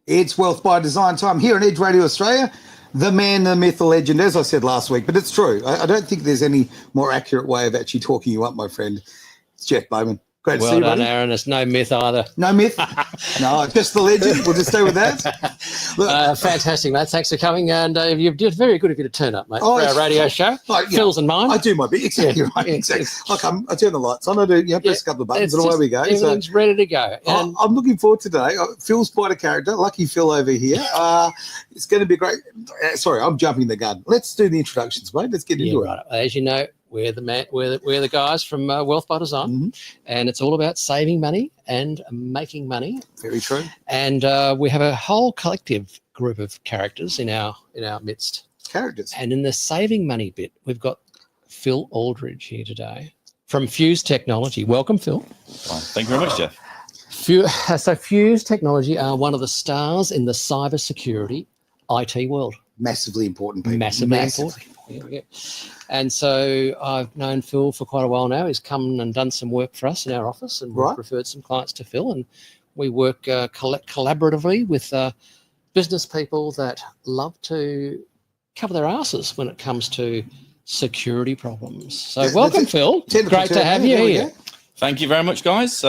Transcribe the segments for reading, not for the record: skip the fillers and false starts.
It's Wealth by Design time here on Edge Radio Australia. The man, the myth, the legend, as I said last week, but it's true. I don't think there's any more accurate way of actually talking you up, my friend. It's Jeff Bowman. Great to see you, Well done, buddy. Aaron. It's no myth either. No myth? No, just the legend. We'll just stay with that. Look, Fantastic, mate. Thanks for coming. And you've did very good of you to turn up, mate, for our radio show. Phil's and mine. I do my bit. Exactly right. Exactly. I turn the lights on. I do, press a couple of buttons and away we go. Everything's ready to go. And I'm looking forward today. Phil's quite a character. Lucky Phil over here. It's going to be great. Sorry, I'm jumping the gun. Let's do the introductions, mate. Let's get into it. Right. As you know, we're the guys from Wealth by Design, and it's all about saving money and making money. Very true. And we have a whole collective group of characters in our midst. Characters. And in the saving money bit, we've got Phil Aldridge here today from Fuse Technology. Welcome, Phil. Thank you very much, Jeff. So Fuse Technology are one of the stars in the cybersecurity IT world. Massively important people. Massively important. Yeah. And so I've known Phil for quite a while now. He's come and done some work for us in our office, and we've referred some clients to Phil. And we work collaboratively with business people that love to cover their asses when it comes to security problems. So welcome, Phil. Great to have you here. Thank you very much, guys.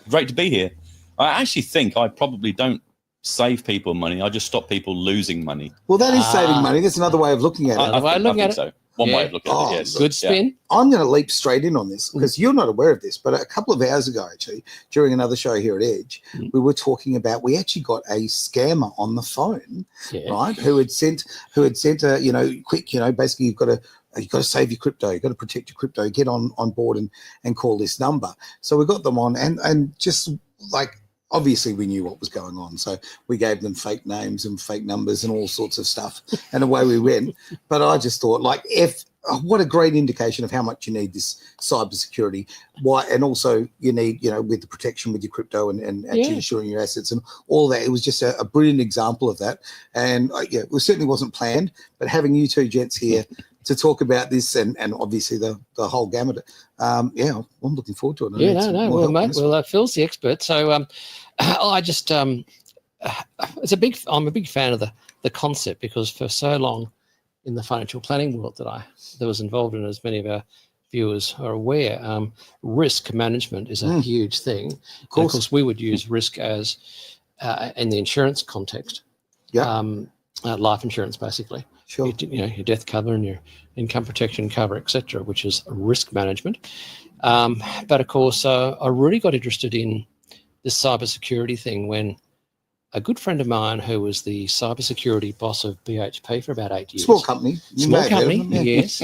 Great to be here. I actually think I probably don't save people money. I just stop people losing money. Well, that is saving money. That's another way of looking at it. I think so. One way of looking at it, yes. Good spin. Yeah. I'm going to leap straight in on this because you're not aware of this, but a couple of hours ago, actually, during another show here at Edge, we were talking about, we actually got a scammer on the phone, right, who had sent a, quick, basically you've got to save your crypto, you've got to protect your crypto, get on board and call this number. So we got them on and just like, obviously we knew what was going on. So we gave them fake names and fake numbers and all sorts of stuff. And away we went. But I just thought, what a great indication of how much you need this cybersecurity. Why, and also you need, with the protection with your crypto and actually insuring your assets and all that. It was just a brilliant example of that. And it certainly wasn't planned, but having you two gents here to talk about this and obviously the whole gamut. I'm looking forward to it. Well, mate, Phil's the expert. So I just I'm a big fan of the concept, because for so long in the financial planning world that was involved in, as many of our viewers are aware, risk management is a huge thing. Of course, we would use risk as in the insurance context. Life insurance, basically. Sure. Your death cover and your income protection cover, etc., which is risk management. But of course, I really got interested in this cybersecurity thing when a good friend of mine, who was the cybersecurity boss of BHP for about 8 years. Small company. Yes.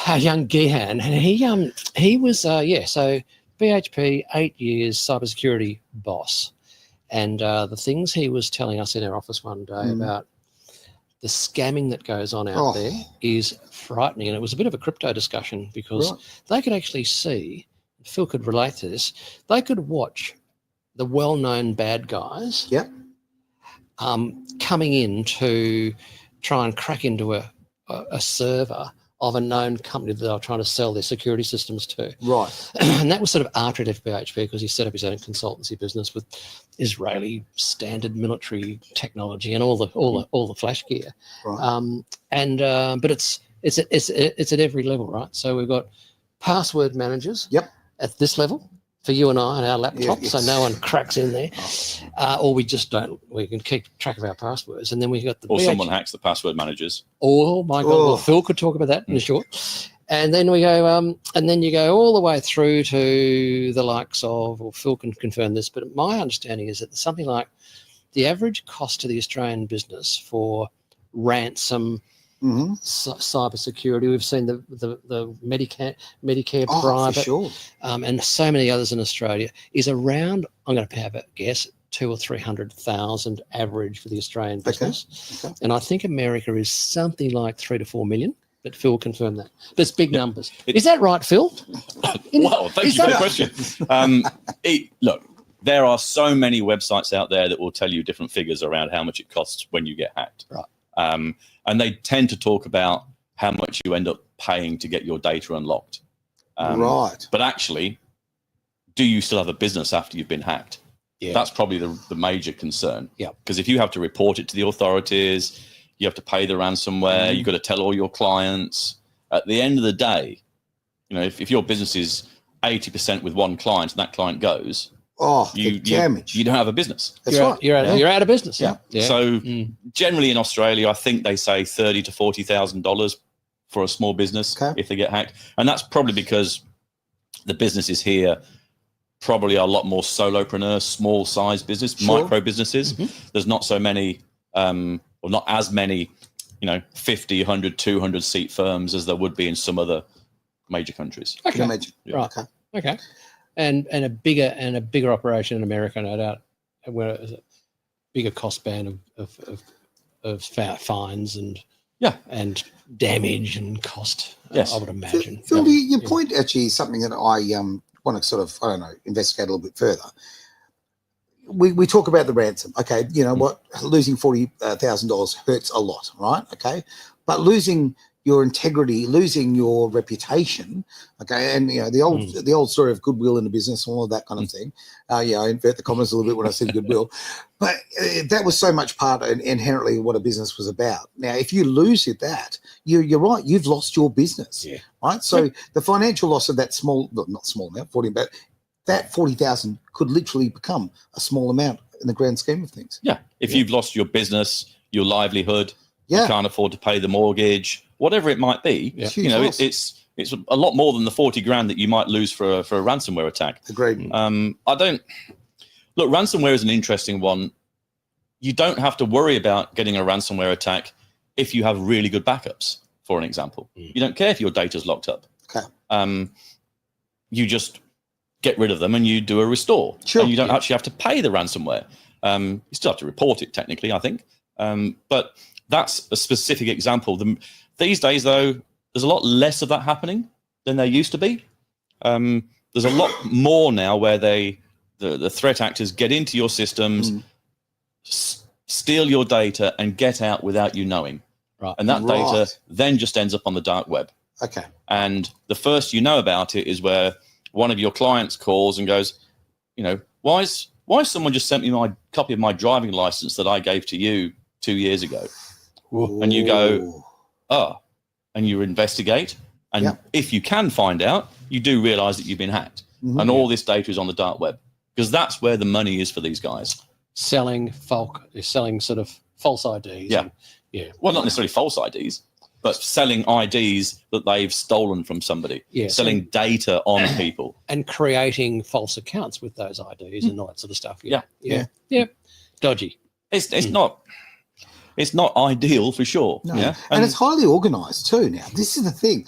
A young Gehan. And he was, so BHP, 8 years cybersecurity boss. And the things he was telling us in our office one day about the scamming that goes on out there is frightening. And it was a bit of a crypto discussion, because they could actually see, Phil could relate to this, they could watch the well-known bad guys coming in to try and crack into a server of a known company that they were trying to sell their security systems to. Right. And that was sort of artered of BHP, because he set up his own consultancy business with Israeli standard military technology and all the flash gear. Right. But it's at every level, right? So we've got password managers at this level for you and I on our laptops, so no one cracks in there, or we just don't. We can keep track of our passwords, and then we got the someone hacks the password managers. Oh my God! Well, Phil could talk about that in a short. And then we go, and then you go all the way through to the likes of, or Phil can confirm this, but my understanding is that something like the average cost to the Australian business for ransom. Cybersecurity. We've seen the Medicare private, for sure. And so many others in Australia is around. I'm going to have a guess, 200,000 or 300,000 average for the Australian business, and I think America is something like 3 to 4 million. But Phil confirmed that. But it's big numbers. Is that right, Phil? Wow, thank you for the question. Look, there are so many websites out there that will tell you different figures around how much it costs when you get hacked. Right. And they tend to talk about how much you end up paying to get your data unlocked. Right. But actually, do you still have a business after you've been hacked? That's probably the major concern. Yeah. Because if you have to report it to the authorities, you have to pay the ransomware, you've got to tell all your clients. At the end of the day, if your business is 80% with one client and that client goes, the damage. You don't have a business. That's right. You're out of business. Yeah. So generally in Australia, I think they say $30,000 to $40,000 for a small business if they get hacked. And that's probably because the businesses here probably are a lot more solopreneurs, small size business, micro businesses. There's not so many, or not as many, 50, 100, 200 seat firms as there would be in some other major countries. Okay. Can imagine. Right. Okay. And a bigger operation in America, no doubt, where it's a bigger cost band of fines and damage and cost. Yes. I would imagine. Phil, your point actually is something that I want to sort of investigate a little bit further. We talk about the ransom. Okay, you know what? Losing $40,000 hurts a lot, right? Okay, but losing your integrity, losing your reputation, okay, and the old story of goodwill in the business and all of that kind of thing. I invert the commas a little bit when I said goodwill, but that was so much part and inherently what a business was about. Now, if you lose that, you're right, you've lost your business, right? So the financial loss of that not small amount, 40, but that 40,000 could literally become a small amount in the grand scheme of things. Yeah, if you've lost your business, your livelihood, you can't afford to pay the mortgage, whatever it might be, it's a lot more than the 40 grand that you might lose for a ransomware attack. Agreed. Ransomware is an interesting one. You don't have to worry about getting a ransomware attack if you have really good backups, for an example. You don't care if your data's locked up. Okay. You just get rid of them and you do a restore. Sure. And you don't actually have to pay the ransomware. You still have to report it technically, I think. But that's a specific example. These days, though, there's a lot less of that happening than there used to be. There's a lot more now where the threat actors get into your systems, steal your data, and get out without you knowing. Right. And that data then just ends up on the dark web. Okay. And the first you know about it is where one of your clients calls and goes, why someone just sent me my copy of my driving license that I gave to you 2 years ago? Ooh. And you go, and you investigate. And if you can find out, you do realize that you've been hacked. And all this data is on the dark web because that's where the money is for these guys. Selling sort of false IDs. Well, not necessarily false IDs, but selling IDs that they've stolen from somebody. Selling data on people. And creating false accounts with those IDs and all that sort of stuff. Yeah. Dodgy. It's not ideal for sure. No. Yeah. And it's highly organized too now. This is the thing.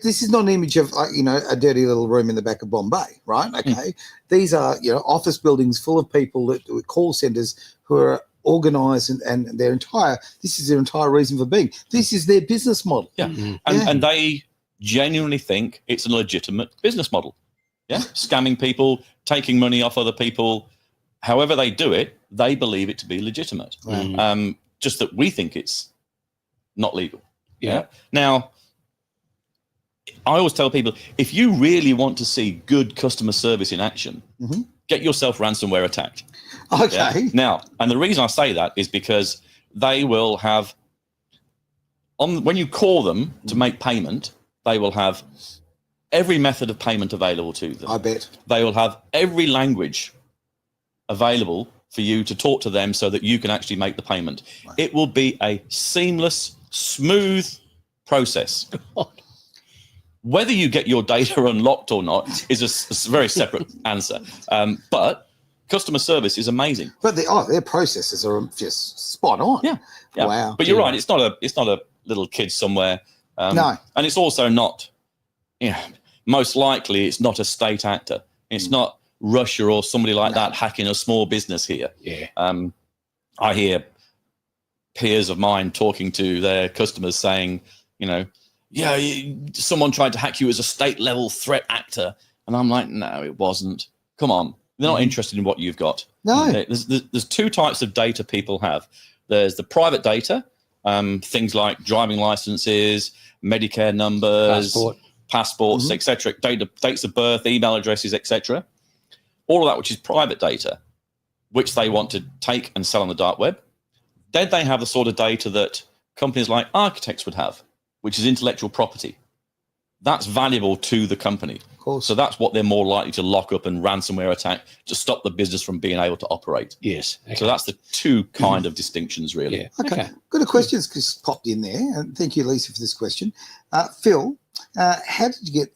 This is not an image of a dirty little room in the back of Bombay, right? Okay. These are, office buildings full of people call centers who are organized and this is their entire reason for being. This is their business model. Yeah. And they genuinely think it's a legitimate business model. Yeah. Scamming people, taking money off other people. However they do it, they believe it to be legitimate. Just that we think it's not legal. Yeah. Now, I always tell people, if you really want to see good customer service in action, get yourself ransomware attacked. Okay. Yeah? Now, and the reason I say that is because they will have, when you call them to make payment, they will have every method of payment available to them. I bet. They will have every language available for you to talk to them so that you can actually make the payment. Right. It will be a seamless, smooth process. Whether you get your data unlocked or not is a very separate answer. But customer service is amazing. But their processes are just spot on. Yeah. Wow. But you're right. It's not a little kid somewhere. No. And it's also not. Most likely, it's not a state actor. It's not Russia or somebody like that hacking a small business here. Yeah. I hear peers of mine talking to their customers saying, someone tried to hack you as a state level threat actor. And I'm like, no, it wasn't. Come on. They're not interested in what you've got. No. There's two types of data people have. There's the private data, things like driving licenses, Medicare numbers, passports, etc., dates of birth, email addresses, etc. All of that, which is private data. which they want to take and sell on the dark web. Then they have the sort of data that companies like architects would have, which is intellectual property. That's valuable to the company. Of course. So that's what they're more likely to lock up and ransomware attack to stop the business from being able to operate. Yes. Okay. So that's the two kind of distinctions, really. Yeah. Okay. Got a question just popped in there. And thank you, Lisa, for this question. Phil, how did you get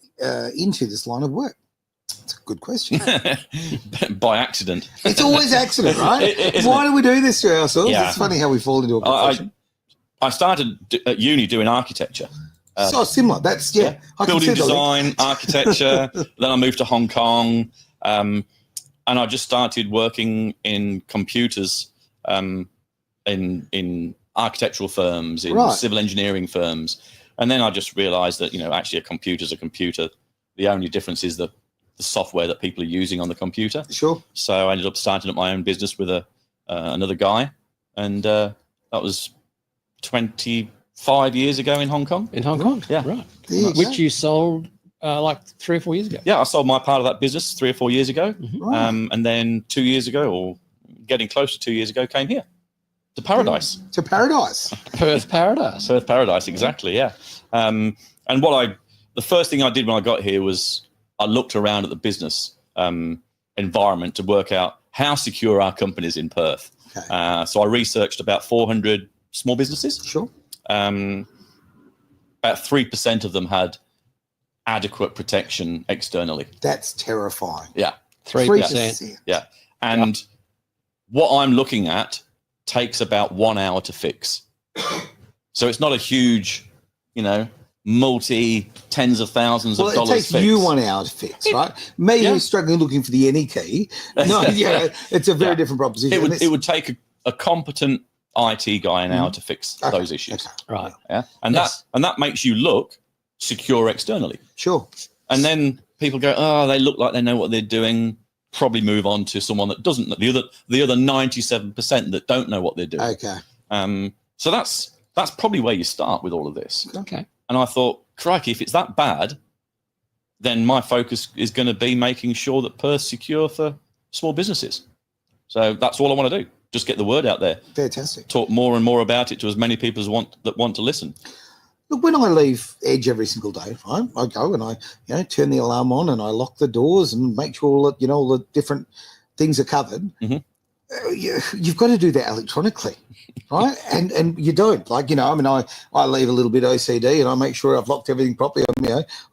into this line of work? It's a good question. By accident. It's always accident, right? Why do we do this to ourselves? Yeah. It's funny how we fall into a profession. I started at uni doing architecture. So similar. That's, I can Building see the design, architecture. Then I moved to Hong Kong. And I just started working in computers in architectural firms, in civil engineering firms. And then I just realized that, actually a computer's a computer. The only difference is the software that people are using on the computer. Sure. So I ended up starting up my own business with another guy. And that was 25 years ago in Hong Kong. In Hong Kong? Yeah. Right. Which You sold like 3 or 4 years ago? Yeah, I sold my part of that business 3 or 4 years ago. Right. And then 2 years ago, or getting close to 2 years ago, came here to paradise. To paradise. Perth Paradise. Perth Paradise, exactly, yeah. And the first thing I did when I got here was I looked around at the business environment to work out how secure our companies in Perth. Okay. So I researched about 400 small businesses. Sure. About 3% of them had adequate protection externally. That's terrifying. Yeah. 3%. Yeah. And what I'm looking at takes about 1 hour to fix. So it's not a huge, multi tens of thousands of dollars. It takes fix. you 1 hour to fix, right? Me who's struggling looking for the any key. No, it's a very different proposition. It would take a competent IT guy an hour to fix those issues. Okay. Right. Yeah. And that makes you look secure externally. Sure. And then people go, oh, they look like they know what they're doing. Probably move on to someone that doesn't. The other 97% that don't know what they're doing. Okay. So that's probably where you start with all of this. Okay. And I thought, crikey, if it's that bad, then my focus is going to be making sure that Perth's secure for small businesses. So that's all I want to do. Just get the word out there. Fantastic. Talk more and more about it to as many people as want to listen. Look, when I leave Edge every single day, right, I go and I turn the alarm on and I lock the doors and make sure that all the different things are covered. Mm-hmm. You've got to do that electronically, right? and you don't. I leave a little bit OCD and I make sure I've locked everything properly.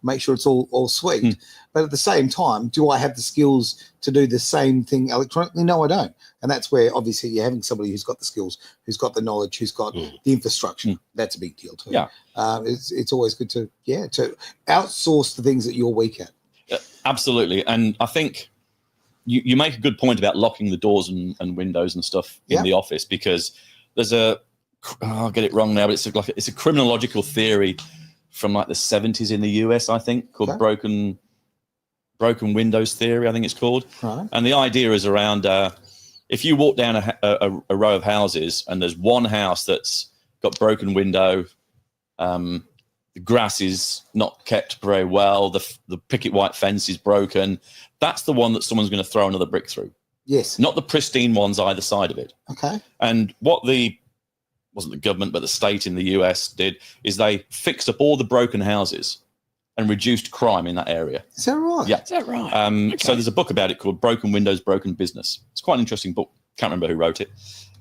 Make sure it's all sweet. Mm. But at the same time, do I have the skills to do the same thing electronically? No, I don't. And that's where obviously you're having somebody who's got the skills, who's got the knowledge, who's got the infrastructure. That's a big deal too. Yeah. It's always good to outsource the things that you're weak at. Absolutely. And I think you make a good point about locking the doors and windows and stuff in the office, because there's I'll get it wrong now, but it's a criminological theory from like the 70s in the US, I think, called broken windows theory, I think it's called. Right. And the idea is around if you walk down a row of houses and there's one house that's got broken window, the grass is not kept very well, the picket white fence is broken, that's the one that someone's going to throw another brick through. Yes. Not the pristine ones either side of it. Okay. And what wasn't the government, but the state in the US did, is they fixed up all the broken houses and reduced crime in that area. Is that right? Yeah. Is that right? Okay. So there's a book about it called Broken Windows, Broken Business. It's quite an interesting book. Can't remember who wrote it.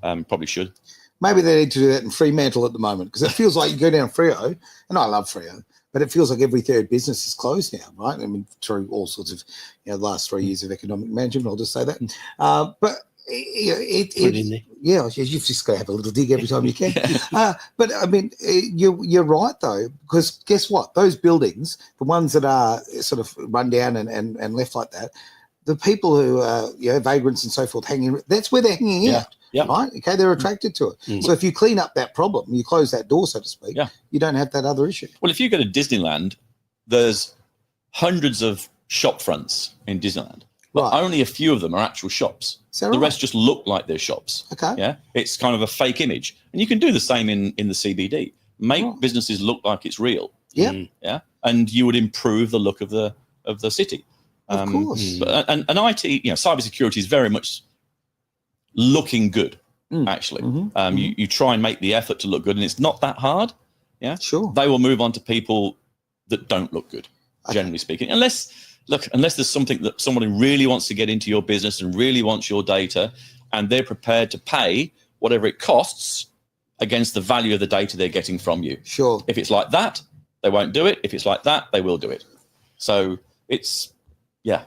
Probably should. Maybe they need to do that in Fremantle at the moment, because it feels like you go down Freo, and I love Freo, but it feels like every third business is closed now, right? I mean, through all sorts of, the last 3 years of economic management, I'll just say that. But you've just got to have a little dig every time you can. But I mean, you're right though, because guess what? Those buildings, the ones that are sort of run down and left like that, the people who are vagrants and so forth hanging, that's where they're hanging out. Yeah. Right. Okay. They're attracted to it. Mm. So if you clean up that problem, you close that door, so to speak. You don't have that other issue. Well, if you go to Disneyland, there's hundreds of shop fronts in Disneyland, but only a few of them are actual shops. The rest just look like they're shops. Okay. Yeah. It's kind of a fake image, and you can do the same in the CBD. Make businesses look like it's real. Yeah. Yeah. And you would improve the look of the city. Of course. And IT, cybersecurity is very much looking good, actually. You try and make the effort to look good, and it's not that hard. Yeah, sure. They will move on to people that don't look good, generally speaking. Unless there's something that somebody really wants to get into your business and really wants your data, and they're prepared to pay whatever it costs against the value of the data they're getting from you. Sure. If it's like that, they won't do it. If it's like that, they will do it. So it's a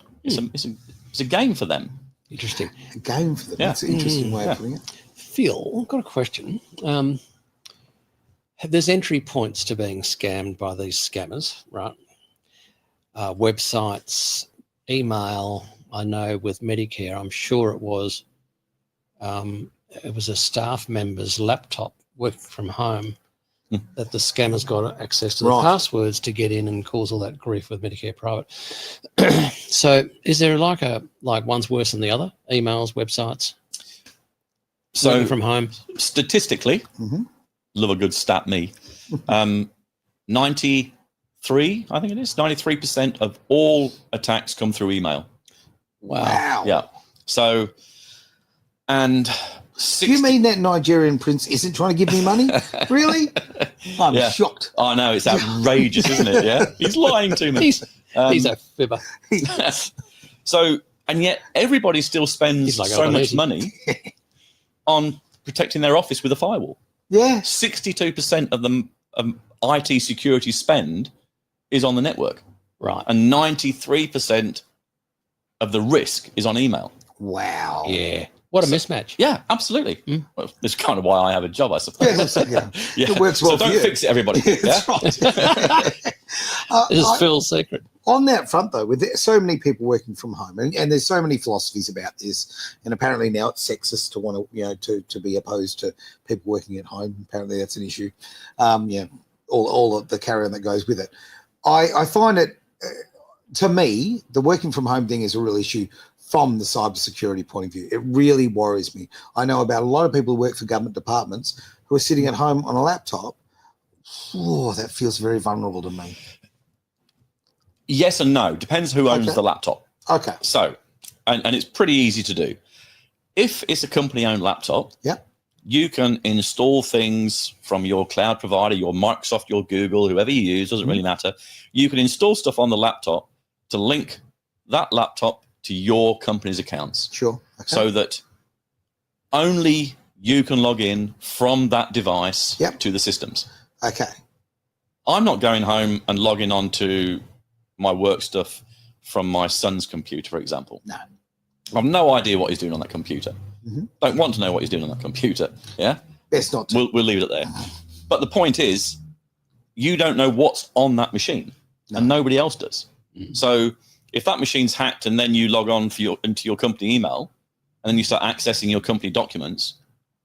game for them. Interesting. A game for them. Yeah. That's an interesting way of putting it. Phil, I've got a question. There's entry points to being scammed by these scammers, right? Websites, email. I know with Medicare, I'm sure it was a staff member's laptop working from home that the scammers got access to the passwords to get in and cause all that grief with Medicare Private. So is there like one's worse than the other? Emails, websites, working from home? Statistically, love a good stat me. 93% of all attacks come through email. Wow. Yeah. So, and do you mean that Nigerian prince isn't trying to give me money? Really? I'm shocked. I know, it's outrageous, isn't it? Yeah. He's lying to me. He's a fibber. So, and yet everybody still spends so much money on protecting their office with a firewall. Yeah. 62% of the IT security spend is on the network. Right. And 93% of the risk is on email. Wow. Yeah. What a mismatch. Yeah, absolutely. Well, that's kind of why I have a job, I suppose. Yeah. It works well so don't fix it, everybody. That's right. This is Phil's secret. On that front, though, with so many people working from home, and there's so many philosophies about this, and apparently now it's sexist to want to be opposed to people working at home. Apparently that's an issue. All of the carry-on that goes with it. I find it, to me, the working from home thing is a real issue from the cybersecurity point of view. It really worries me. I know about a lot of people who work for government departments who are sitting at home on a laptop. Oh, that feels very vulnerable to me. Yes and no. Depends who owns the laptop. Okay. So, and it's pretty easy to do. If it's a company-owned laptop, you can install things from your cloud provider, your Microsoft, your Google, whoever you use, doesn't really matter. You can install stuff on the laptop to link that laptop to your company's accounts. Sure. Okay. So that only you can log in from that device to the systems. Okay. I'm not going home and logging on to my work stuff from my son's computer, for example. No. I have no idea what he's doing on that computer. Don't want to know what he's doing on that computer. Yeah? Best not to. We'll leave it there. But the point is, you don't know what's on that machine, and nobody else does. So if that machine's hacked and then you log on into your company email and then you start accessing your company documents,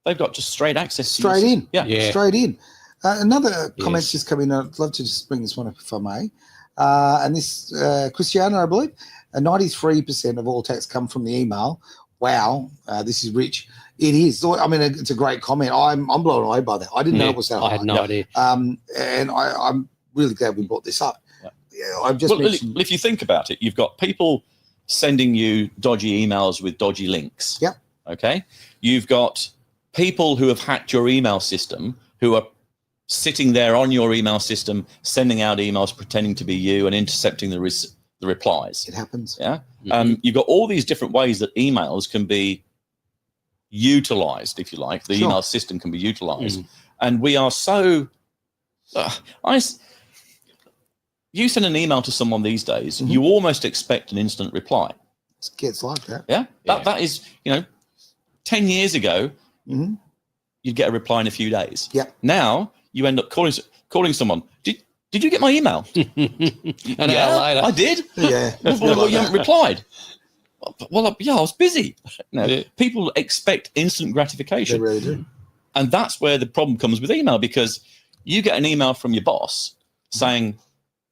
they've got just straight access. Straight in. Yeah. Straight in. Another comment's just come in. I'd love to just bring this one up if I may. And this, Cristiano, I believe, 93% of all attacks come from the email. Wow, this is rich. It is. I mean, it's a great comment. I'm blown away by that. I didn't know it was that high. I had no idea. And I'm really glad we brought this up. I've just mentioned. If you think about it, you've got people sending you dodgy emails with dodgy links. Yeah. Okay. You've got people who have hacked your email system who are sitting there on your email system, sending out emails, pretending to be you and intercepting the replies. It happens. Yeah. You've got all these different ways that emails can be utilized, if you like. The email system can be utilized. And we are so... you send an email to someone these days, you almost expect an instant reply. It's like that. Yeah. That is, 10 years ago, you'd get a reply in a few days. Yeah. Now you end up calling someone. Did you get my email? An hour later. I did. Yeah. Well, you haven't replied. Well, I was busy. People expect instant gratification. They really do. And that's where the problem comes with email, because you get an email from your boss saying,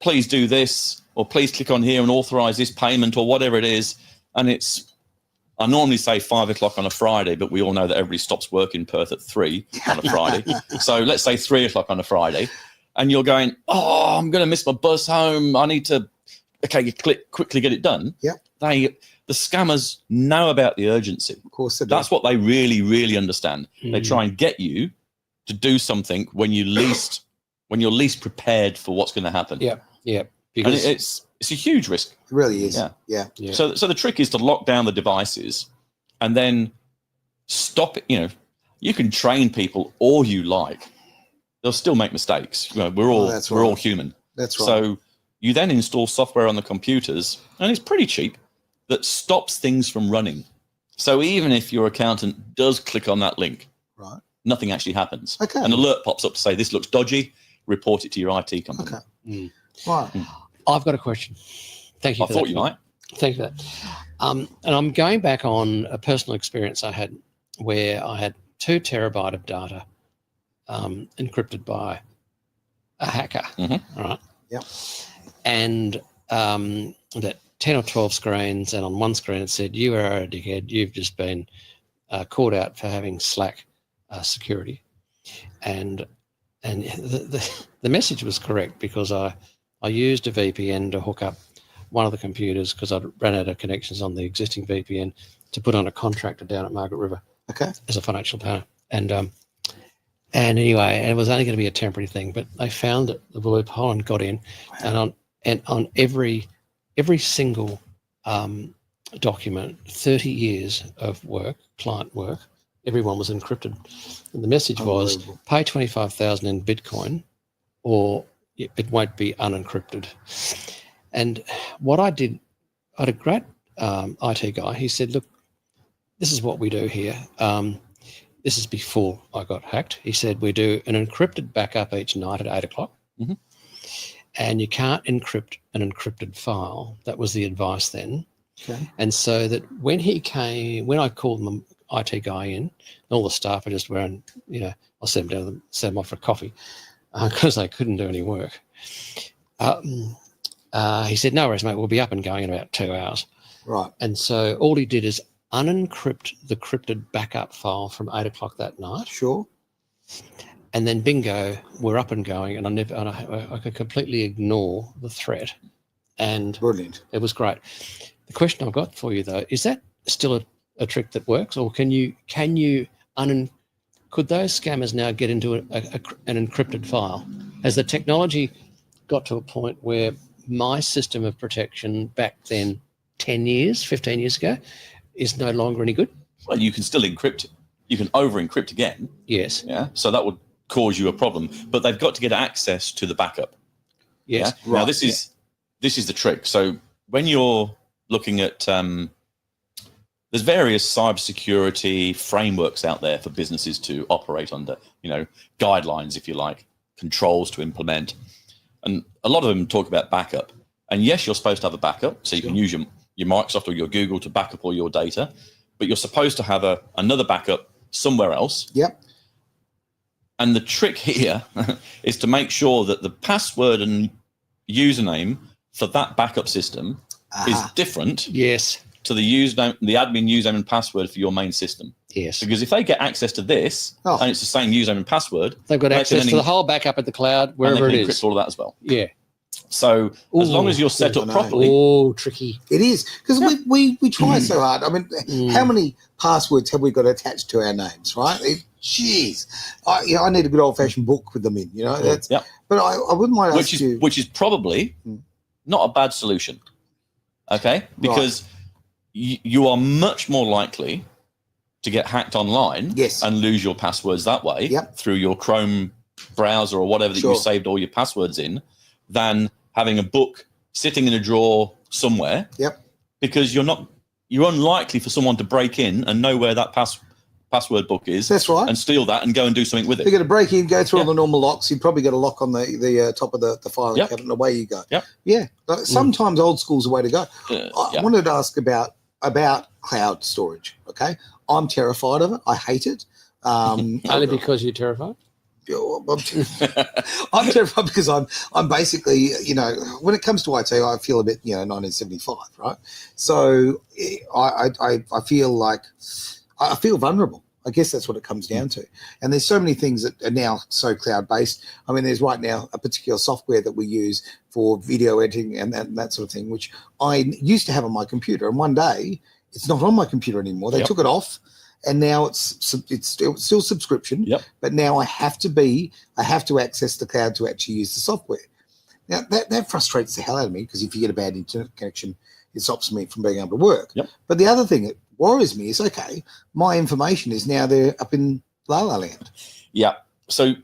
please do this, or please click on here and authorize this payment, or whatever it is. And I normally say 5 o'clock on a Friday, but we all know that everybody stops work in Perth at 3 on a Friday. So let's say 3 o'clock on a Friday. And you're going, I'm going to miss my bus home. I need to, quickly get it done. Yeah. The the scammers know about the urgency. Of course they do. That's what they really, really understand. They try and get you to do something when you're least prepared for what's going to happen. Yeah. Because it's a huge risk. It really is. Yeah. So the trick is to lock down the devices and then stop it. You can train people all you like. They'll still make mistakes. We're all human. That's right. So you then install software on the computers, and it's pretty cheap, that stops things from running. So even if your accountant does click on that link, right, nothing actually happens. Okay. An alert pops up to say, this looks dodgy, report it to your IT company. Okay. Right. I've got a question. Thank you for that. I thought you might. Thank you for that. And I'm going back on a personal experience I had where I had 2 terabyte of data encrypted by a hacker. Mm-hmm. All right. Yep. And that 10 or 12 screens, and on one screen it said, "You are a dickhead. You've just been caught out for having slack security." And the message was correct because I used a VPN to hook up one of the computers because I'd ran out of connections on the existing VPN to put on a contractor down at Margaret River. Okay. As a financial partner. And anyway, it was only going to be a temporary thing, but they found it, the loophole, and got in. Wow. And on every single document, 30 years of work, client work, everyone was encrypted. And the message was, pay 25,000 in Bitcoin or it won't be unencrypted. And what I did, I had a great IT guy. He said, look, this is what we do here. This is before I got hacked. He said, we do an encrypted backup each night at 8 o'clock. Mm-hmm. And you can't encrypt an encrypted file. That was the advice then. Okay. And so that when I called the IT guy in, all the staff are just wearing, I'll send them off for coffee because they couldn't do any work. He said, no worries, mate, we'll be up and going in about 2 hours. Right. And so all he did is unencrypt the encrypted backup file from 8 o'clock that night. Sure. And then bingo, we're up and going, and I could completely ignore the threat. And brilliant. It was great. The question I've got for you though, is that still a trick that works, or could those scammers now get into an encrypted file? Has the technology got to a point where my system of protection back then 10 years, 15 years ago, is no longer any good? Well, you can still encrypt it. You can over-encrypt again. Yes. Yeah. So that would cause you a problem. But they've got to get access to the backup. Yes. Yeah? Right. Now, this is the trick. So when you're looking at there's various cybersecurity frameworks out there for businesses to operate under, guidelines, if you like, controls to implement. And a lot of them talk about backup. And yes, you're supposed to have a backup, so you can use your Microsoft or your Google to back up all your data, but you're supposed to have another backup somewhere else. Yep. And the trick here is to make sure that the password and username for that backup system is different. Yes. To the admin username and password for your main system. Yes. Because if they get access to this and it's the same username and password, they've got access to the whole backup at the cloud, wherever it is. And they can encrypt all of that as well. Yeah. So as long as you're set up properly. Oh, tricky. It is. Because we try so hard. I mean, how many passwords have we got attached to our names, right? Jeez. I need a good old-fashioned book with them in, That's, But I wouldn't mind asking you. Which is probably not a bad solution, okay? Because you are much more likely to get hacked online and lose your passwords that way through your Chrome browser or whatever that you saved all your passwords in than having a book sitting in a drawer somewhere. Yep. Because you're unlikely for someone to break in and know where that password book is. That's right. And steal that and go and do something with it. You're going to break in, go through all the normal locks. You'd probably get a lock on the top of the filing cabinet, and away you go. Yep. Yeah. Sometimes old school's the way to go. I wanted to ask about cloud storage. Okay. I'm terrified of it. I hate it. Only because you're terrified? I'm terrified because I'm basically, when it comes to IT, I feel a bit, 1975, right? So I feel like I feel vulnerable. I guess that's what it comes down to. And there's so many things that are now so cloud-based. I mean, there's right now a particular software that we use for video editing and that sort of thing, which I used to have on my computer. And one day, it's not on my computer anymore. They took it off, and now it's still subscription. But now I have to access the cloud to actually use the software. Now, that frustrates the hell out of me, because if you get a bad internet connection, it stops me from being able to work. But the other thing that worries me is, okay, my information is now there up in La La Land. Yeah. So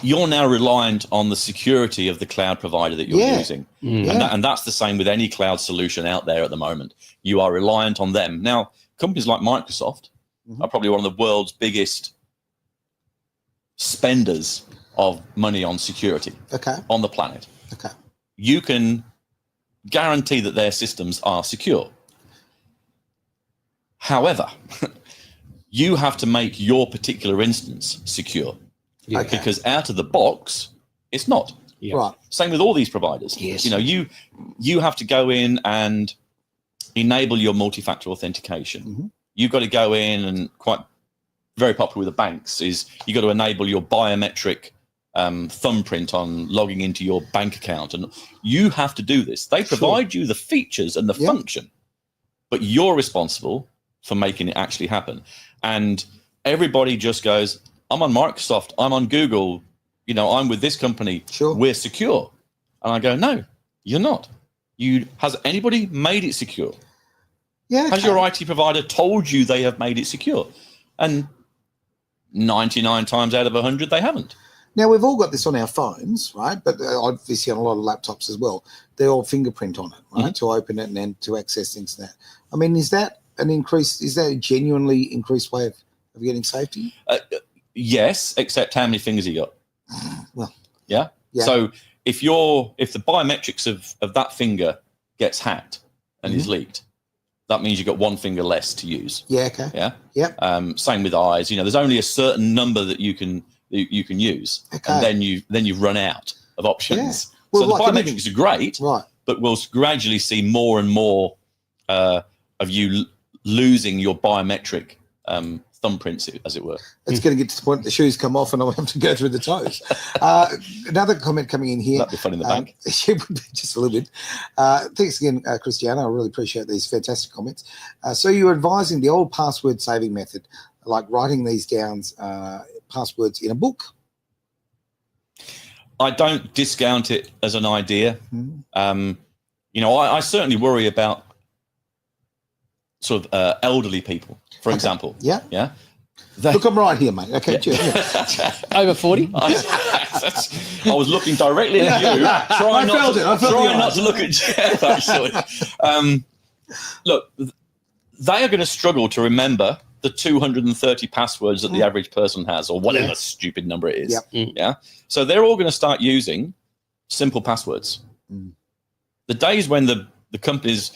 you're now reliant on the security of the cloud provider that you're using. And that's the same with any cloud solution out there at the moment. You are reliant on them. Now, companies like Microsoft are probably one of the world's biggest spenders of money on security on the planet. You can guarantee that their systems are secure. However, you have to make your particular instance secure. Because out of the box, it's not. Right. Same with all these providers. You know, you have to go in and enable your multi-factor authentication. You've got to go in, and quite very popular with the banks is you got to enable your biometric thumbprint on logging into your bank account, and you have to do this. They provide you the features and the function, but you're responsible for making it actually happen. And everybody just goes, I'm on Microsoft, I'm on Google, you know, I'm with this company, we're secure. And I go, no, you're not. Has anybody made it secure? Has your IT provider told you they have made it secure? And 99 times out of 100, they haven't. Now, we've all got this on our phones, right? But obviously on a lot of laptops as well, they're all fingerprint on it, right? To open it and then to access things like that. I mean, is that a genuinely increased way of getting safety? Yes, except how many fingers you got? Well, yeah. So if the biometrics of that finger gets hacked and is leaked, that means you've got one finger less to use. Same with eyes. You know, there's only a certain number that you can use, and then you run out of options. Well, so the biometrics are great, but we'll gradually see more and more of you losing your biometric thumbprints, as it were. It's going to get to the point the shoes come off and I'll have to go through the toes. Another comment coming in here. That'd be fun in the bank. It would be just a little bit. Thanks again, Christiana. I really appreciate these fantastic comments. So you're advising the old password saving method, like writing these down, passwords in a book? I don't discount it as an idea. You know, I certainly worry about sort of elderly people, for example. Look, I'm right here, mate. Okay, over 40. I was looking directly at you. Try not to look at Jeff, actually. Look, they are going to struggle to remember the 230 passwords that the average person has, or whatever stupid number it is. So they're all going to start using simple passwords. The days when the companies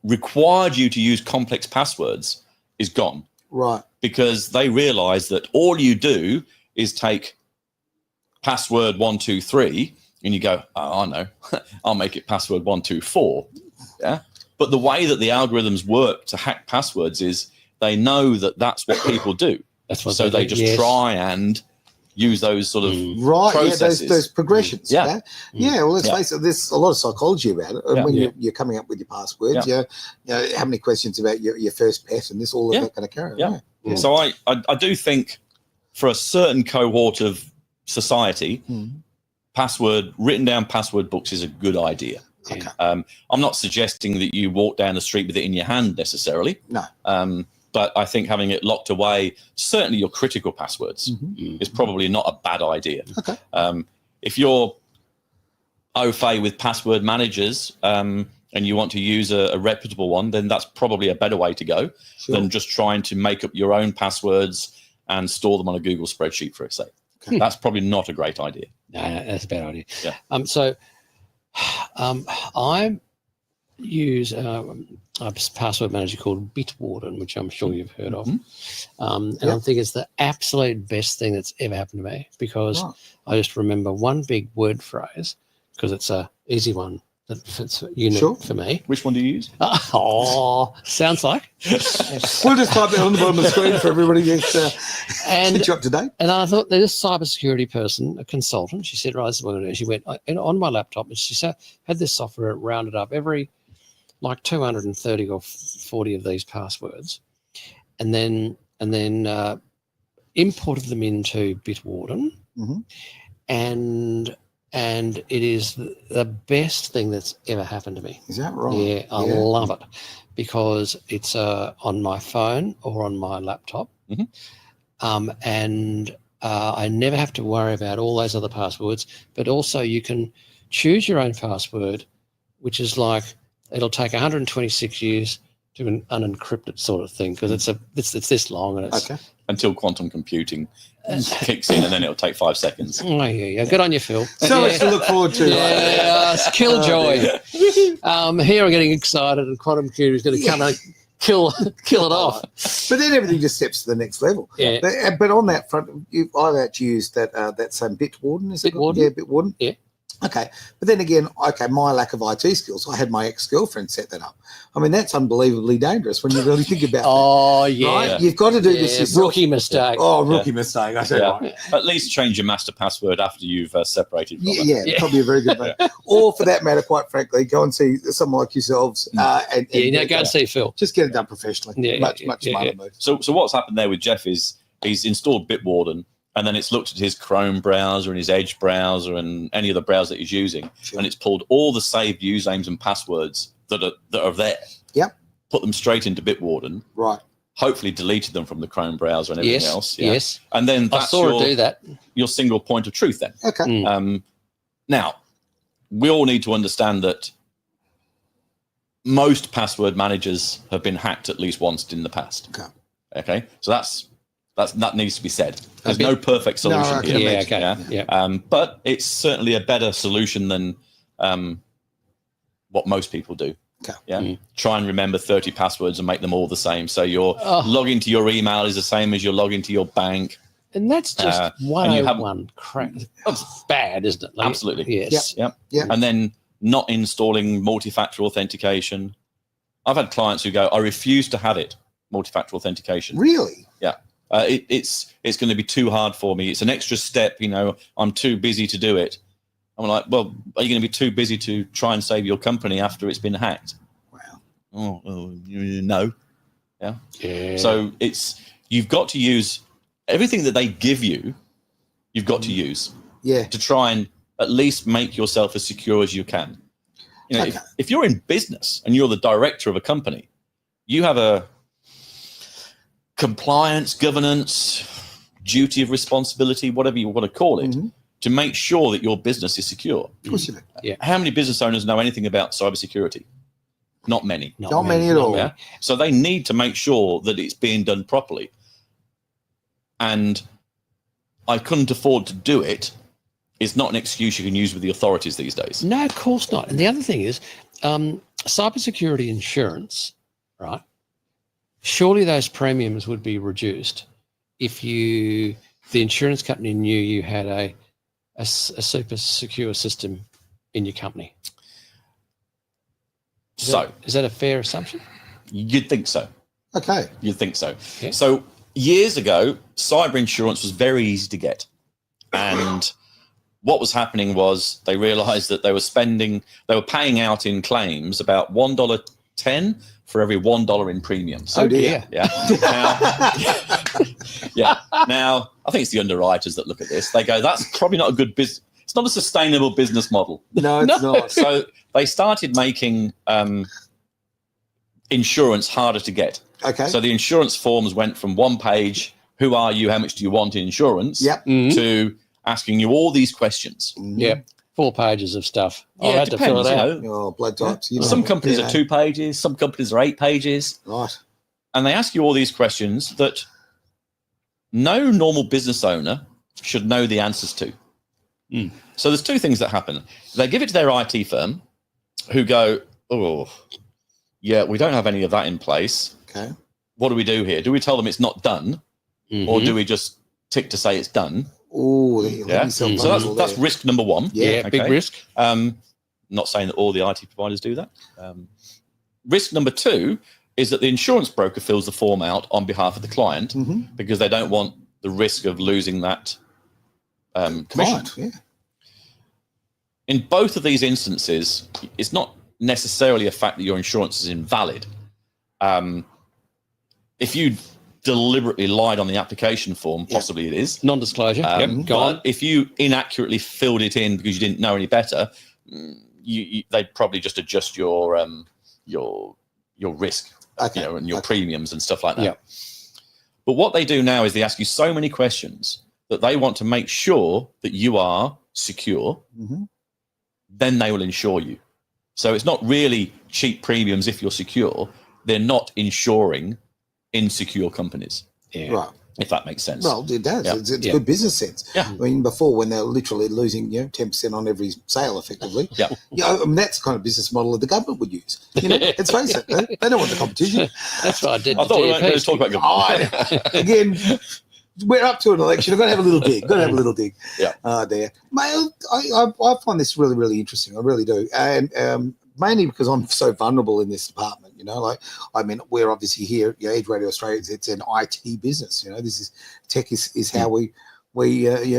required you to use complex passwords is gone. Right. Because they realize that all you do is take password 123 and you go, oh, I know, I'll make it password 124. Yeah. But the way that the algorithms work to hack passwords is they know that that's what people do. That's what so they just try and use those sort of processes. Those progressions. Well, let's face it, there's a lot of psychology about it. When you're coming up with your passwords, you know, how many questions about your first pet and this, all of that kind of carry. So I do think for a certain cohort of society, written down password books is a good idea. Okay. I'm not suggesting that you walk down the street with it in your hand necessarily. No. But I think having it locked away, certainly your critical passwords, is probably not a bad idea. Okay. If you're au fait with password managers and you want to use a reputable one, then that's probably a better way to go than just trying to make up your own passwords and store them on a Google spreadsheet, for example. Okay. That's probably not a great idea. No, that's a bad idea. Yeah. So I use a password manager called Bitwarden, which I'm sure you've heard of. And I think it's the absolute best thing that's ever happened to me, because I just remember one big word phrase, because it's a easy one that's unique Sure. for me. Which one do you use? Oh, sounds like. We'll just type it on the bottom of the screen for everybody to And get you up to date. And I thought this cybersecurity person, a consultant, she said, right, this is what I'm going to do. She went on my laptop and she had this software rounded up every like 230 or 40 of these passwords, and then imported them into Bitwarden, and it is the best thing that's ever happened to me. Is that right? Yeah, I love it because it's on my phone or on my laptop, and I never have to worry about all those other passwords. But also, you can choose your own password, which is like it'll take 126 years to an unencrypted sort of thing because it's this long and it's until quantum computing kicks in, and then it'll take 5 seconds. Oh yeah. Good on you, Phil. So much to look forward to. Yeah, it's killjoy. Here I'm getting excited, and quantum computer is going to come and kill it off. But then everything just steps to the next level. Yeah. But on that front, I've actually used that same Bitwarden. Is it? Bitwarden? Yeah, Bitwarden. Yeah. Okay. But then again, my lack of IT skills, I had my ex-girlfriend set that up. I mean, that's unbelievably dangerous when you really think about that. Yeah. Right? You've got to do this yourself. Rookie mistake. Oh, rookie mistake. I said, right. At least change your master password after you've separated from it. Yeah, probably a very good one. Or for that matter, quite frankly, go and see someone like yourselves. Go and see Phil. Just get it done professionally. Much smarter move. So what's happened there with Jeff is he's installed Bitwarden, and then it's looked at his Chrome browser and his Edge browser and any other browser that he's using, and it's pulled all the saved usernames and passwords that are there. Yep. Put them straight into Bitwarden. Right. Hopefully deleted them from the Chrome browser and everything else. Yeah. Yes. And then that's do that. Your single point of truth then. Okay. Now, we all need to understand that most password managers have been hacked at least once in the past. Okay. So that needs to be said. There's no perfect solution here. But it's certainly a better solution than what most people do. Try and remember 30 passwords and make them all the same. So your login to your email is the same as your login to your bank. And that's just 101 crap. That's bad, isn't it? Absolutely. Yes. Yep. And then not installing multi-factor authentication. I've had clients who go, I refuse to have it, multi-factor authentication. Really? Yeah. It's going to be too hard for me. It's an extra step, I'm too busy to do it. I'm like, well, are you going to be too busy to try and save your company after it's been hacked? Wow. No. Yeah. So you've got to use everything that they give you. You've got to use to try and at least make yourself as secure as you can. If you're in business and you're the director of a company, you have a compliance, governance, duty of responsibility, whatever you want to call it, to make sure that your business is secure. Of course you do. Yeah. How many business owners know anything about cybersecurity? Not many. Not many at all. Yeah? So they need to make sure that it's being done properly. And I couldn't afford to do it is not an excuse you can use with the authorities these days. No, of course not. And the other thing is cybersecurity insurance, right? Surely those premiums would be reduced if the insurance company knew you had a super secure system in your company. Is that a fair assumption? You'd think so. Okay. You'd think so. Yeah. So years ago, cyber insurance was very easy to get. And what was happening was they realized that they were paying out in claims about $1.10 for every $1 in premiums. Oh dear. Yeah. Now, I think it's the underwriters that look at this. They go, that's probably not a good business. It's not a sustainable business model. No, it's not. So they started making insurance harder to get. Okay. So the insurance forms went from one page, who are you, how much do you want in insurance, to asking you all these questions. Yep. 4 pages of stuff. Yeah, I had to fill it out. Oh, blood types. Some companies are 2 pages, some companies are 8 pages. Right. And they ask you all these questions that no normal business owner should know the answers to. So there's 2 things that happen. They give it to their IT firm who go, oh, yeah, we don't have any of that in place. Okay. What do we do here? Do we tell them it's not done? Or do we just tick to say it's done? Oh, So that's risk number 1. Yeah, Okay. big risk. not saying that all the IT providers do that. Risk number 2 is that the insurance broker fills the form out on behalf of the client because they don't want the risk of losing that commission. Right, yeah. In both of these instances, it's not necessarily a fact that your insurance is invalid. If you deliberately lied on the application form, possibly it is. Non-disclosure. But if you inaccurately filled it in because you didn't know any better, they'd probably just adjust your risk, and your premiums and stuff like that. Yep. But what they do now is they ask you so many questions that they want to make sure that you are secure. Then they will insure you. So it's not really cheap premiums if you're secure. They're not insuring insecure companies. Yeah. Right. If that makes sense. Well, it does. Yeah. It's good business sense. Yeah. I mean, before when they're literally losing 10% on every sale, effectively. Yeah. I mean, that's the kind of business model that the government would use. Let's face it, they don't want the competition. That's what I did. I thought we weren't going to talk about government. Again, we're up to an election. I've got to have a little dig. There. Mate, I find this really, really interesting. I really do. And mainly because I'm so vulnerable in this department. We're obviously here, Edge Radio Australia, it's an IT business. This is tech is how we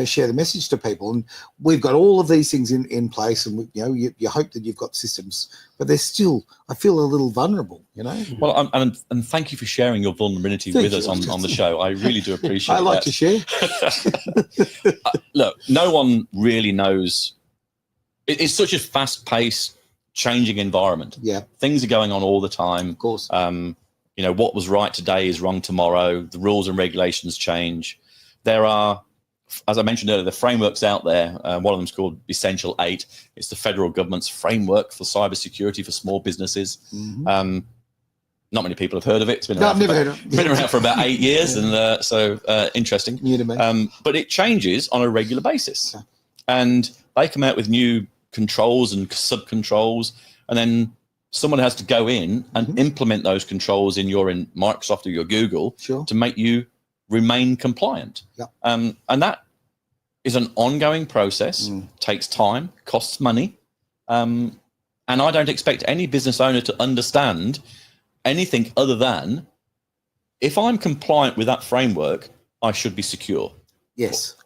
share the message to people, and we've got all of these things in place, and you hope that you've got systems, but they're still, I feel a little vulnerable. Well, and thank you for sharing your vulnerability with us on the show. I really do appreciate. I like to share. Look, no one really knows. It's such a fast-paced, changing environment. Yeah, things are going on all the time. Of course. What was right today is wrong tomorrow. The rules and regulations change. There are, as I mentioned earlier, the frameworks out there. One of them is called Essential 8. It's the federal government's framework for cybersecurity for small businesses. Not many people have heard of it. It's been around, been around for about 8 years, and so interesting. New to me. But it changes on a regular basis, and they come out with new controls and sub-controls, and then someone has to go in and implement those controls in Microsoft or your Google to make you remain compliant. And that is an ongoing process, takes time, costs money, and I don't expect any business owner to understand anything other than, if I'm compliant with that framework, I should be secure. Yes.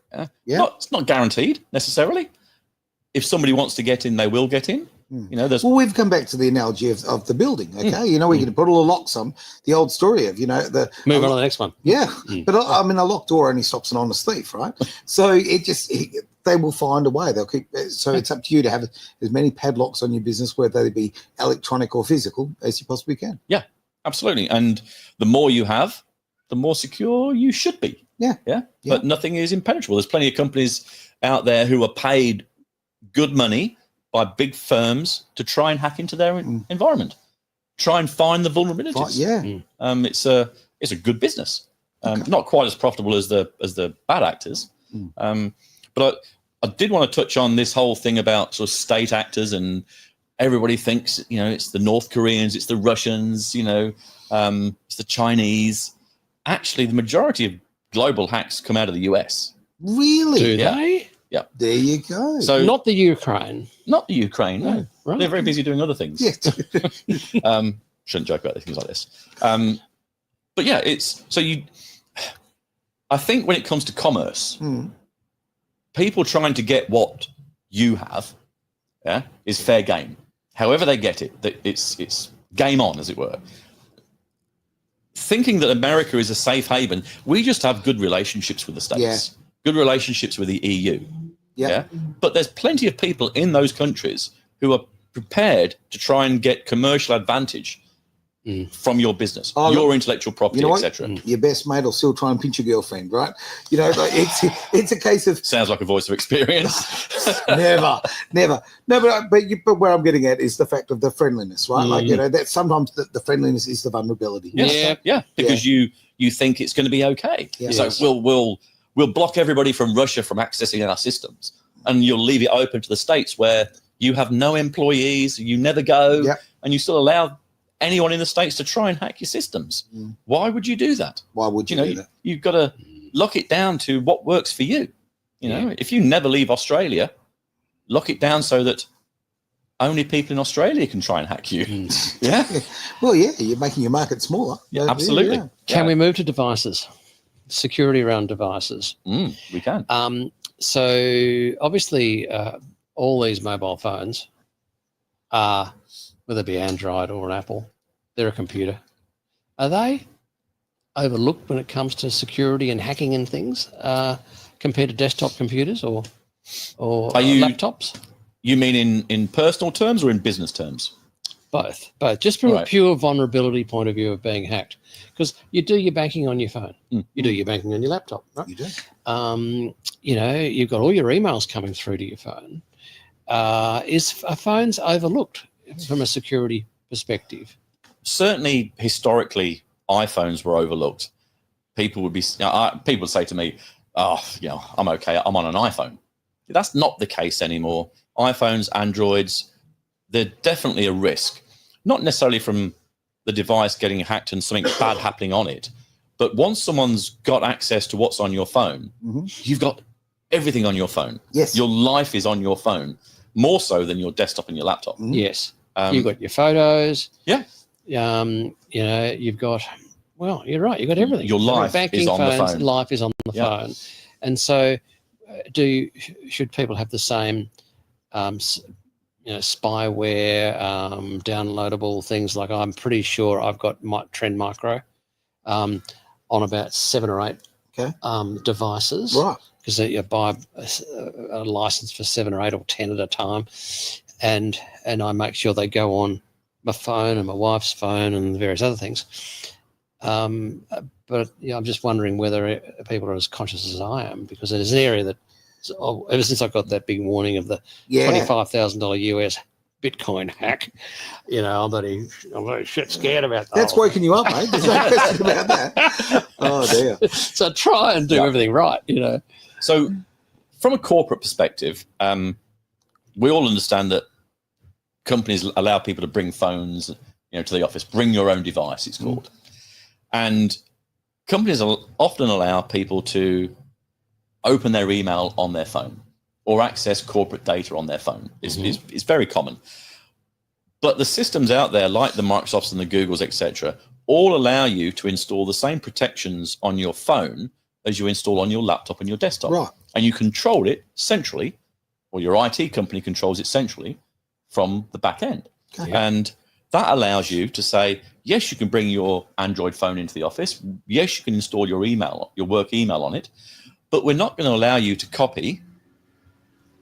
It's not guaranteed necessarily. If somebody wants to get in, they will get in. We've come back to the analogy of the building. Okay, we can put all the locks on. The old story of the move on to the next one. Yeah, but a locked door only stops an honest thief, right? So they will find a way. They'll keep. So it's up to you to have as many padlocks on your business, whether they be electronic or physical, as you possibly can. Yeah, absolutely. And the more you have, the more secure you should be. Yeah. But nothing is impenetrable. There's plenty of companies out there who are paid good money by big firms to try and hack into their environment, try and find the vulnerabilities. It's a good business. Not quite as profitable as the bad actors. But I did want to touch on this whole thing about sort of state actors, and everybody thinks it's the North Koreans, it's the Russians, it's the Chinese. Actually, the majority of global hacks come out of the US. Really? Do they? Yeah. There you go. So not the Ukraine. Not the Ukraine. No. Right. They're very busy doing other things. Yes. Shouldn't joke about things like this. But yeah, I think when it comes to commerce, people trying to get what you have, is fair game. However they get it, it's game on, as it were. Thinking that America is a safe haven, we just have good relationships with the States, good relationships with the EU. Yeah. But there's plenty of people in those countries who are prepared to try and get commercial advantage from your business, your intellectual property, etc. Your best mate will still try and pinch your girlfriend, right? It's a case of... Sounds like a voice of experience. Never. No, but where I'm getting at is the fact of the friendliness, right? That sometimes the friendliness is the vulnerability. Because you think it's going to be okay. So we'll block everybody from Russia from accessing our systems, and you'll leave it open to the States where you have no employees, you never go, and you still allow anyone in the States to try and hack your systems. Why would you do that? Why would you do that? You've got to lock it down to what works for you. If you never leave Australia, lock it down so that only people in Australia can try and hack you. Yeah. Well, yeah, you're making your market smaller. Yeah, absolutely. Yeah. Can we move to devices? Security around devices. We can. So obviously, all these mobile phones are, whether it be Android or an Apple, they're a computer. Are they overlooked when it comes to security and hacking and things compared to desktop computers or laptops? You mean in personal terms or in business terms? Both. Just from a pure vulnerability point of view of being hacked, because you do your banking on your phone, you do your banking on your laptop, right? You do. You know, you've got all your emails coming through to your phone. Are phones overlooked from a security perspective? Certainly, historically, iPhones were overlooked. People would say to me, "Oh, you know, I'm okay. I'm on an iPhone." That's not the case anymore. iPhones, Androids, they're definitely a risk. Not necessarily from the device getting hacked and something bad happening on it, but once someone's got access to what's on your phone, you've got everything on your phone. Yes. Your life is on your phone, more so than your desktop and your laptop. Yes. You've got your photos. Yeah. You know, you've got, well, you're right, you've got everything. Your life banking, is on phones, the phone. Life is on the phone. And so should people have the same spyware, downloadable things? Like, I'm pretty sure I've got Trend Micro on about 7 or 8 devices. Right. Because you buy a license for 7 or 8 or 10 at a time. And I make sure they go on my phone and my wife's phone and various other things. But I'm just wondering whether people are as conscious as I am, because it is an area that, ever since I got that big warning of the $25,000 US Bitcoin hack, you know, I'm very shit scared about that. That's woken you up, mate. There's no question about that. Oh, dear. So try and do everything right, you know. So from a corporate perspective, we all understand that companies allow people to bring phones, you know, to the office. Bring your own device, it's called. And companies often allow people to open their email on their phone or access corporate data on their phone. It's very common. But the systems out there, like the Microsofts and the Googles, etc., all allow you to install the same protections on your phone as you install on your laptop and your desktop. Right. And you control it centrally, or your IT company controls it centrally from the back end. Okay. And that allows you to say, yes, you can bring your Android phone into the office. Yes, you can install your email, your work email on it. But we're not going to allow you to copy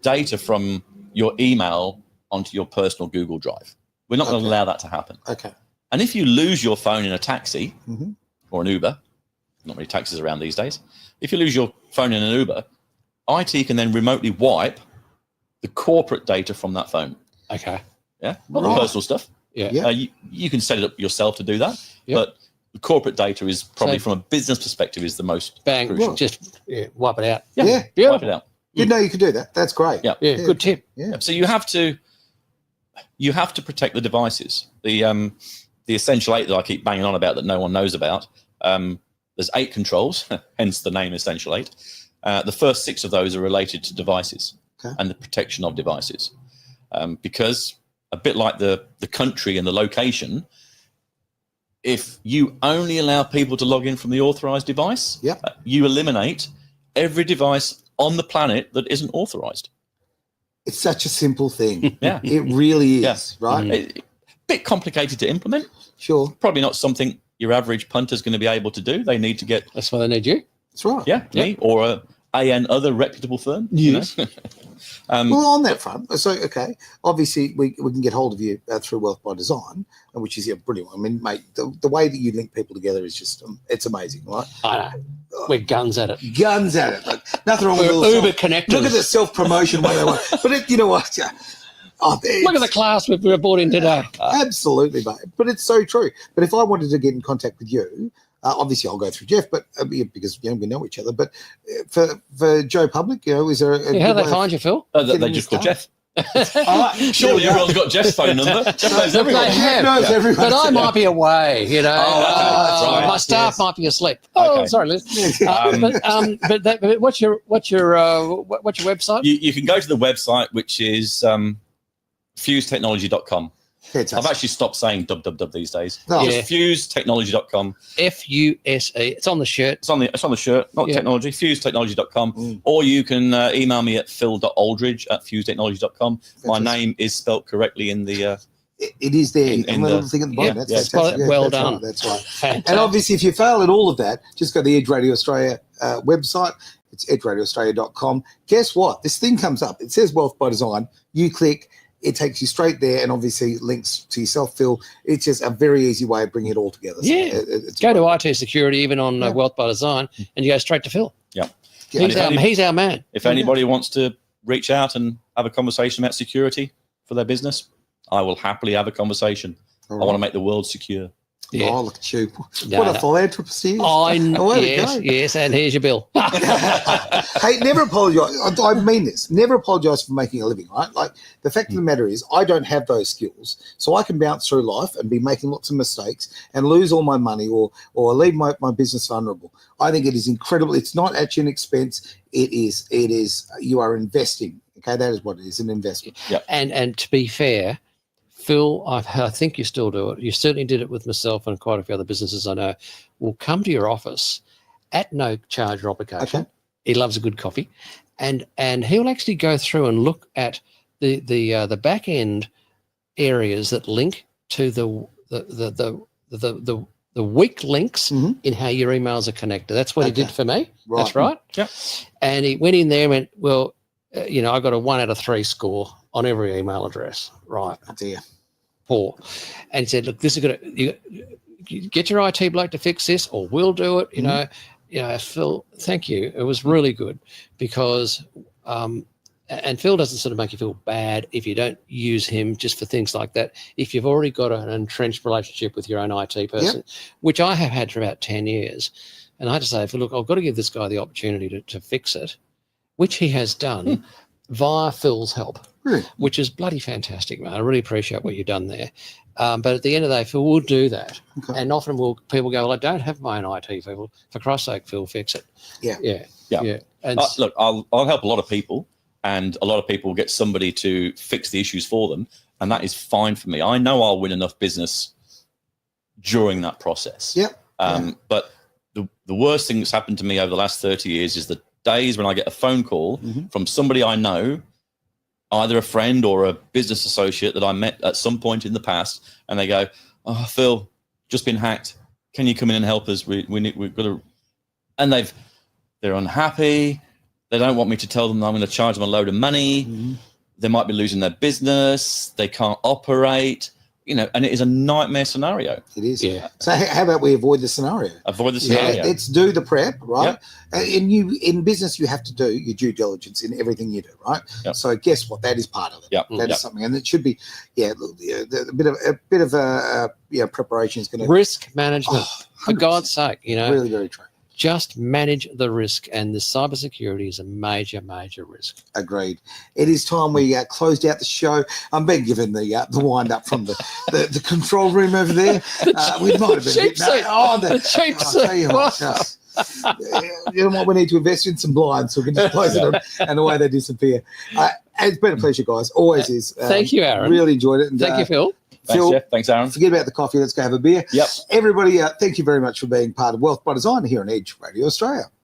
data from your email onto your personal Google Drive. We're not going to allow that to happen. Okay. And if you lose your phone in a taxi or an Uber, not many taxis around these days, if you lose your phone in an Uber, IT can then remotely wipe the corporate data from that phone. Okay. Yeah, not the personal stuff. Yeah. You can set it up yourself to do that, but the corporate data is probably, from a business perspective, is the most crucial. Just wipe it out. Yeah. Wipe it out. Didn't know you could do that. That's great. Yeah. Good tip. Yeah. So you have to protect the devices. The Essential 8 that I keep banging on about that no one knows about. There's 8 controls, hence the name Essential 8. The first 6 of those are related to devices and the protection of devices, because a bit like the country and the location, if you only allow people to log in from the authorized device, you eliminate every device on the planet that isn't authorized. It's such a simple thing. Yeah. It really is, right? A bit complicated to implement. Sure. Probably not something your average punter is going to be able to do. They need to get... That's why they need you. That's right. Yeah, me or an other reputable firm. Yes. You know? Well, on that front, so, obviously we can get hold of you through Wealth by Design, which is brilliant. I mean, mate, the way that you link people together is just, it's amazing, right? I know. We're guns at it. Guns at it. Like, nothing wrong with Uber connectors. Look at the self-promotion way they want. But you know what? Look at the class we've brought in today. Absolutely, mate. But it's so true. But if I wanted to get in contact with you, obviously I'll go through Jeff, but because we know each other. But for Joe Public, is there? How do they find you, Phil? They just call Jeff. Surely everyone's got Jeff's phone number. Jeff knows everyone. They have, knows everyone. but I might be away. Okay, that's right. My staff might be asleep. Okay. Sorry, Liz. But what's your website? You can go to the website, which is fusetechnology.com. Fantastic. I've actually stopped saying www these days. Oh. Just fusetechnology.com. FUSE. It's on the shirt. It's on the shirt, not technology, fusetechnology.com. Or you can email me at phil.aldridge@fusetechnology.com. My name is spelt correctly in the... it is there. In the little thing at the bottom. That's fantastic. Well that's done. Right, that's right. Fantastic. And obviously, if you fail at all of that, just go to the Edge Radio Australia website. It's edgeradioaustralia.com. Guess what? This thing comes up. It says Wealth by Design. You click. It takes you straight there, and obviously links to yourself, Phil. It's just a very easy way of bringing it all together. Yeah. So go to IT Security, even on Wealth by Design, and you go straight to Phil. Yeah. He's our man. If anybody wants to reach out and have a conversation about security for their business, I will happily have a conversation. I want to make the world secure. Yeah. Oh, look at you. What a philanthropist he is. I know. Yes, and here's your bill. Hey, never apologise. I mean this. Never apologise for making a living, right? Like, the fact of the matter is, I don't have those skills. So I can bounce through life and be making lots of mistakes and lose all my money or leave my business vulnerable. I think it is incredible. It's not at your expense. It is, you are investing. Okay, that is what it is, an investment. Yeah. And to be fair, Phil, I think you still do it. You certainly did it with myself and quite a few other businesses I know. Will come to your office at no charge or obligation. Okay. He loves a good coffee, and he'll actually go through and look at the back end areas that link to the weak links in how your emails are connected. That's what he did for me. Right. That's right. Yeah. And he went in there and went, well, I got a 1 out of 3 score on every email address. Right. Oh, dear. Poor. And said, look, this is good. You get your IT bloke to fix this, or we'll do it. You know, Phil, thank you. It was really good because, and Phil doesn't sort of make you feel bad if you don't use him just for things like that. If you've already got an entrenched relationship with your own IT person, which I have had for about 10 years, and I had to say, look, I've got to give this guy the opportunity to fix it, which he has done via Phil's help. Really? Which is bloody fantastic, man. I really appreciate what you've done there. But at the end of the day, Phil will do that. Okay. And often people go, well, I don't have my own IT people. For Christ's sake, Phil, fix it. Yeah. And look, I'll help a lot of people, and a lot of people get somebody to fix the issues for them, and that is fine for me. I know I'll win enough business during that process. But the worst thing that's happened to me over the last 30 years is the days when I get a phone call from somebody I know, either a friend or a business associate that I met at some point in the past, and they go, "Oh, Phil, just been hacked. Can you come in and help us? We've got to," and they're unhappy. They don't want me to tell them that I'm going to charge them a load of money. They might be losing their business. They can't operate. And it is a nightmare scenario. It is. Yeah. So how about we avoid the scenario? Avoid the scenario. Yeah, let's do the prep, right? In business, you have to do your due diligence in everything you do, right? Yep. So guess what? That is part of it. That is something, and it should be. A bit of preparation is going to risk management. For God's sake, really very true. Just manage the risk, and the cybersecurity is a major, major risk. Agreed. It is time we closed out the show. I'm being given the wind up from the control room over there. We might have been cheap seat. The cheap seat. You know what? We need to invest in some blinds so we can just close it on, and away they disappear. It's been a pleasure, guys. Always is. Thank you, Aaron. Really enjoyed it. And, thank you, Phil. Thanks, Jeff. Thanks, Aaron. Forget about the coffee. Let's go have a beer. Yep. Everybody, thank you very much for being part of Wealth by Design here on Edge Radio Australia.